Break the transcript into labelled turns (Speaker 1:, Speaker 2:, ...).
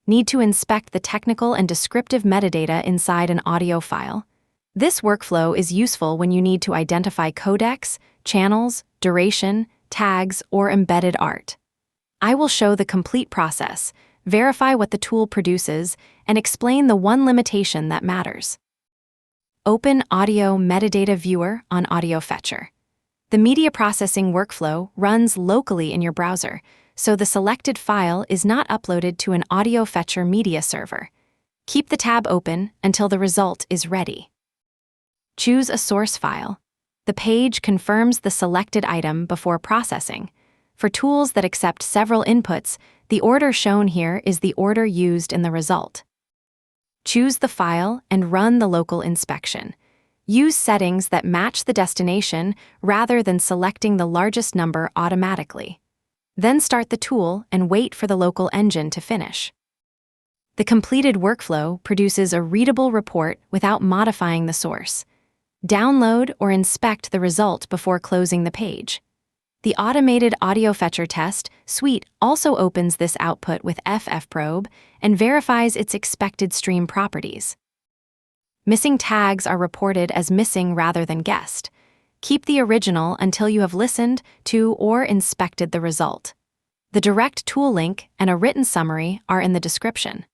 Speaker 1: Need to inspect the technical and descriptive metadata inside an audio file. This workflow is useful when you need to identify codecs, channels, duration, tags, or embedded art. I will show the complete process, verify what the tool produces, and explain the one limitation that matters. Open Audio Metadata Viewer on AudioFetcher. The media processing workflow runs locally in your browser, so the selected file is not uploaded to an AudioFetcher media server. Keep the tab open until the result is ready. Choose a source file. The page confirms the selected item before processing. For tools that accept several inputs, the order shown here is the order used in the result. Choose the file and run the local inspection. Use settings that match the destination rather than selecting the largest number automatically. Then start the tool and wait for the local engine to finish. The completed workflow produces a readable report without modifying the source. Download or inspect the result before closing the page. The automated AudioFetcher test suite also opens this output with FFprobe and verifies its expected stream properties. Missing tags are reported as missing rather than guessed. Keep the original until you have listened to or inspected the result. The direct tool link and a written summary are in the description.